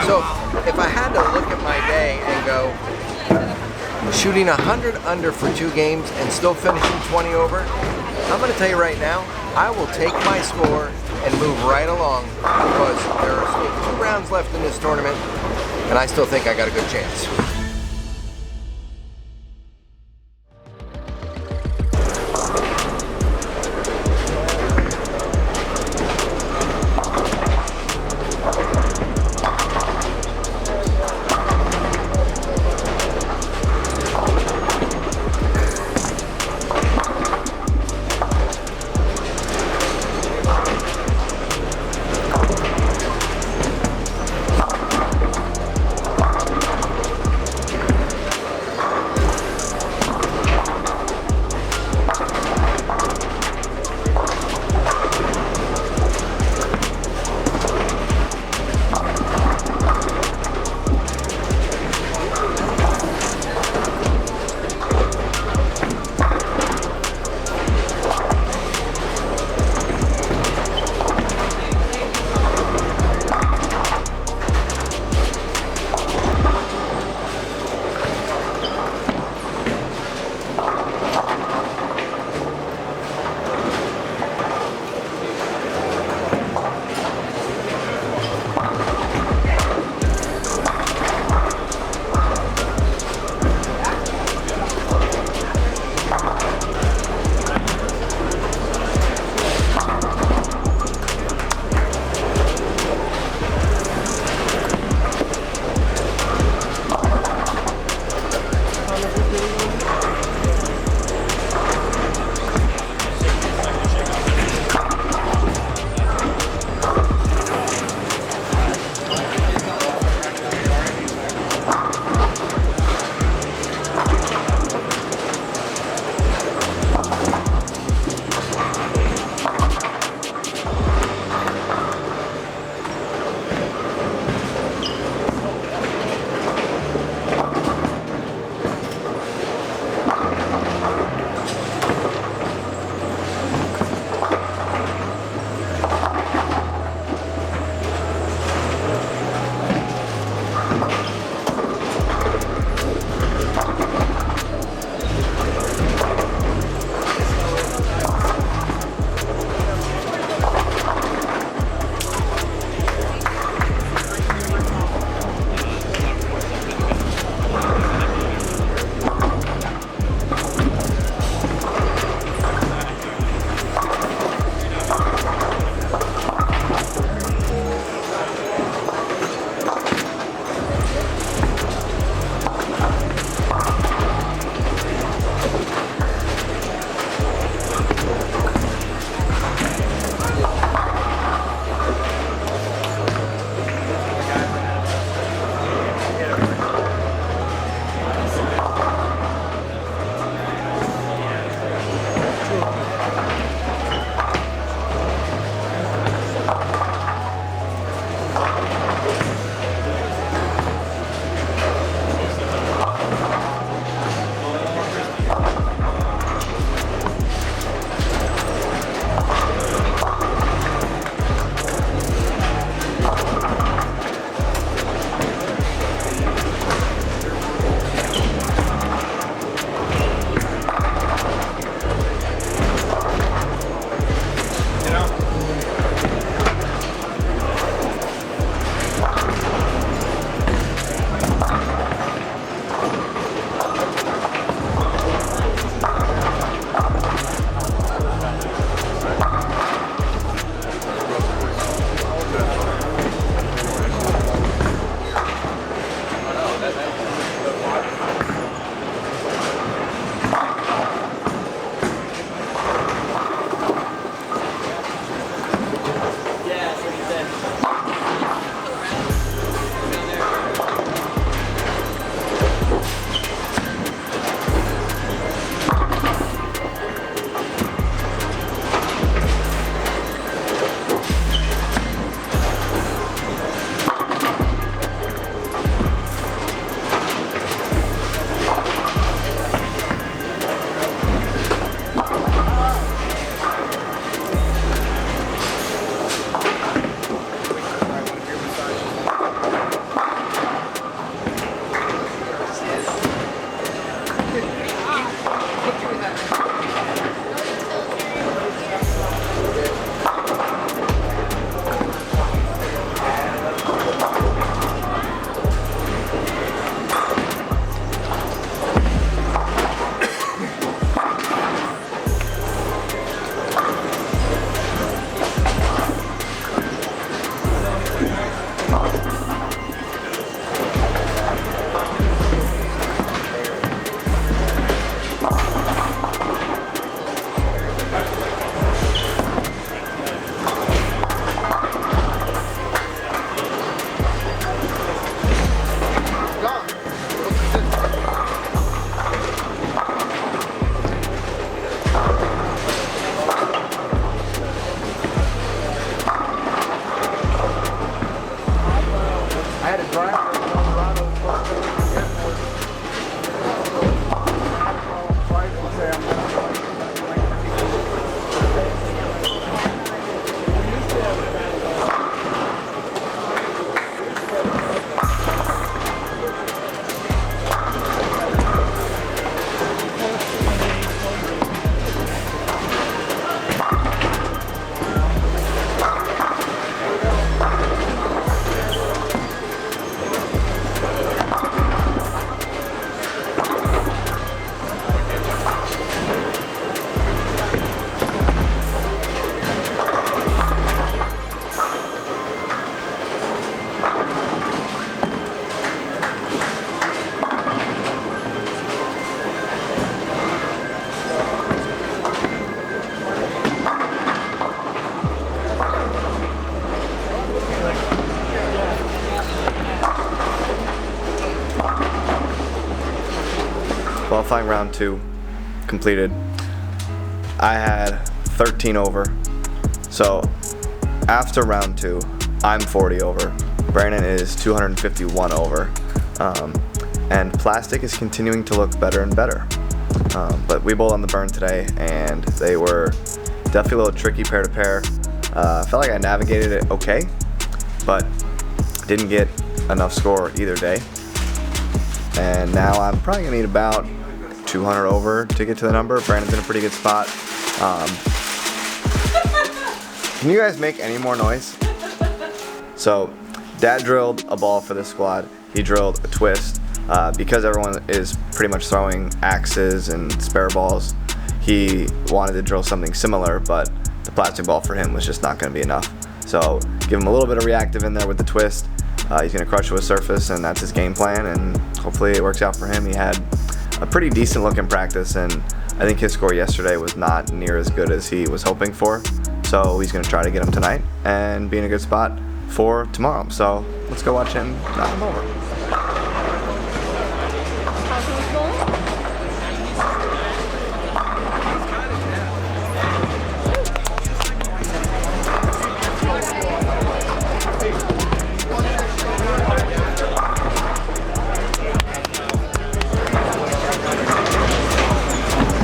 So if I had to look at my day and go, shooting 100 under for 2 games and still finishing 20 over, I'm going to tell you right now, I will take my score and move right along because there's 2 rounds left in this tournament and I still think I got a good chance. I had a driver in Colorado from the airport. Twice and say I'm going to Qualifying round 2 completed. I had 13 over. So after round 2, I'm 40 over. Brandon is 251 over. And plastic is continuing to look better and better. But we bowled on the burn today, and they were definitely a little tricky pair to pair. Felt like I navigated it okay, but didn't get enough score either day. And now I'm probably gonna need about 200 over to get to the number. Brandon's in a pretty good spot. Can you guys make any more noise? So, Dad drilled a ball for this squad. He drilled a twist. Because everyone is pretty much throwing axes and spare balls, he wanted to drill something similar, but the plastic ball for him was just not gonna be enough. So, give him a little bit of reactive in there with the twist. He's going to crush with surface, and that's his game plan, and hopefully it works out for him. He had a pretty decent look in practice, and I think his score yesterday was not near as good as he was hoping for. So he's going to try to get him tonight and be in a good spot for tomorrow. So let's go watch him knock him over.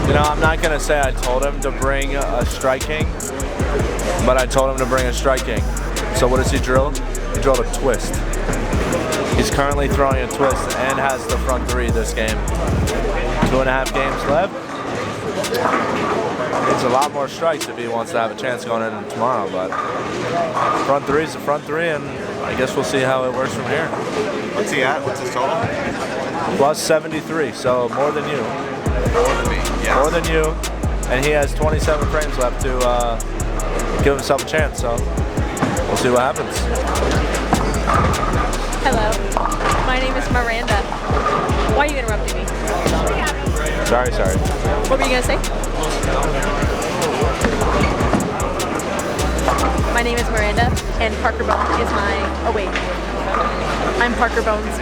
You know, I'm not going to say I told him to bring a striking, but I told him to bring a striking. So what does he drill? He drilled a twist. He's currently throwing a twist and has the front 3 this game. 2.5 games left. Needs a lot more strikes if he wants to have a chance going in tomorrow, but front 3 is the front 3, and I guess we'll see how it works from here. What's he at? What's his total? Plus 73, so more than you. More than me, yeah. More than you, and he has 27 frames left to give himself a chance, so we'll see what happens. Hello, my name is Miranda. Why are you interrupting me? Sorry. What were you going to say? My name is Miranda, and Parker Bohn is my... Oh, wait. I'm Parker Bohn's.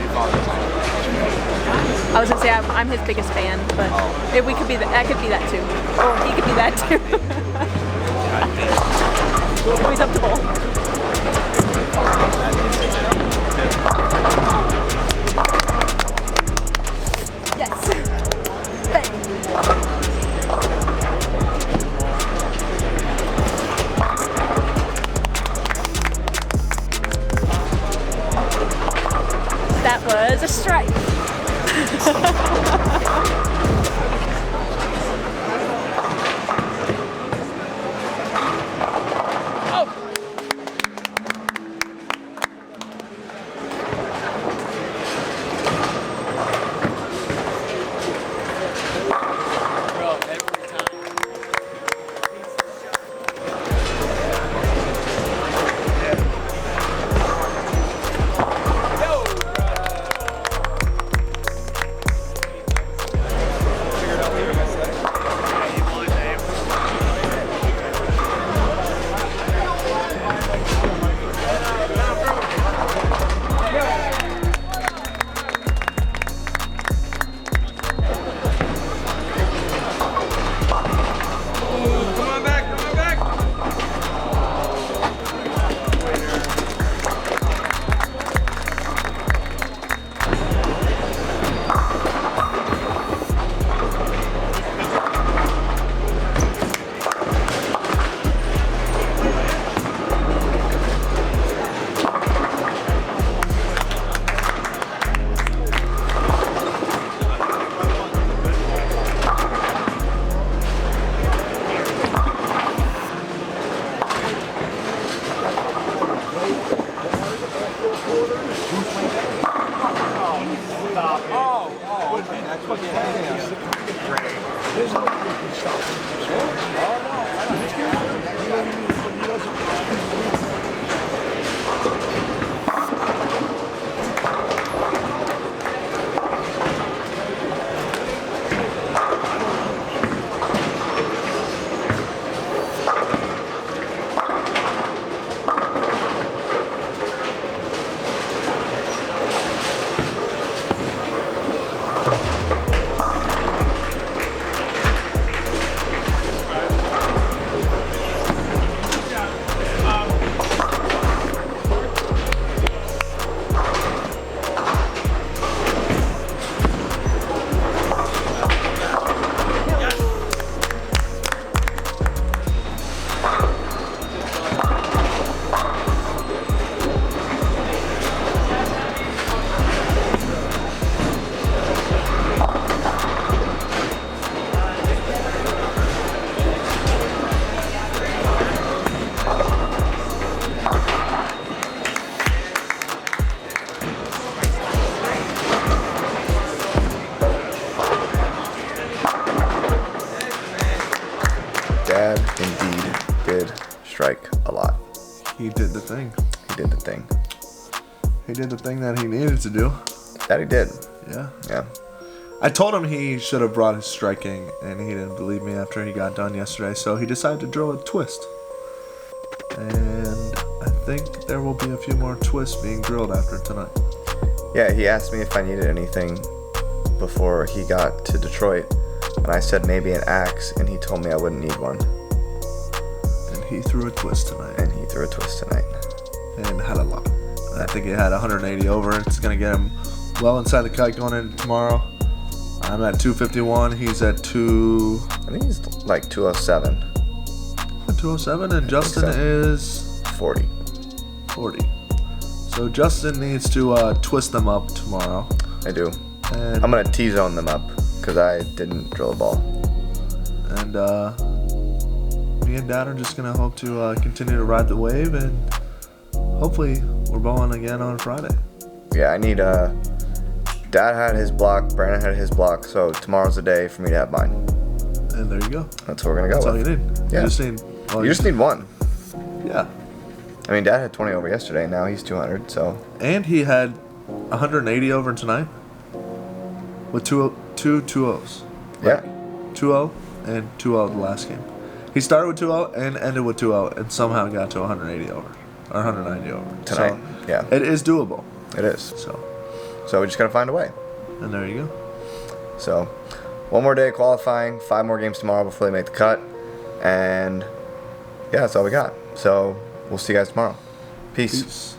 I was going to say I'm his biggest fan, but if we could be that could be that too. Or he could be that too. He's up to bowl. Yes. Bang. That was a strike. Dad indeed did strike a lot. He did the thing. He did the thing. He did the thing that he needed to do. That he did. Yeah. Yeah. I told him he should have brought his striking, and he didn't believe me after he got done yesterday, so he decided to drill a twist. And I think there will be a few more twists being drilled after tonight. Yeah, he asked me if I needed anything before he got to Detroit, and I said maybe an axe, and he told me I wouldn't need one. And he threw a twist tonight. And he threw a twist tonight. And had a lot. I think he had 180 over. It's going to get him well inside the cut going in tomorrow. I'm at 251. He's at I think he's like 207. 207, and Justin is 40. 40. So Justin needs to twist them up tomorrow. I do. And I'm going to T-zone them up because I didn't drill a ball. And me and Dad are just going to hope to continue to ride the wave, and hopefully we're bowling again on Friday. Yeah, I need Dad had his block, Brandon had his block, so tomorrow's the day for me to have mine. And there you go. That's what we're going to go That's all with. you need. Yeah. You just need... well, You just need one. Yeah. I mean, Dad had 20 over yesterday, now he's 200, so... And he had 180 over tonight with two 2-0s. Yeah. 2-0 and 2-0 the last game. He started with 2-0 and ended with 2-0 and somehow got to 180 over. Or 190 over. Tonight, So yeah. it is doable. It is. So we just got to find a way. And there you go. So, one more day of qualifying, 5 more games tomorrow before they make the cut, and yeah, that's all we got. So, we'll see you guys tomorrow. Peace. Peace.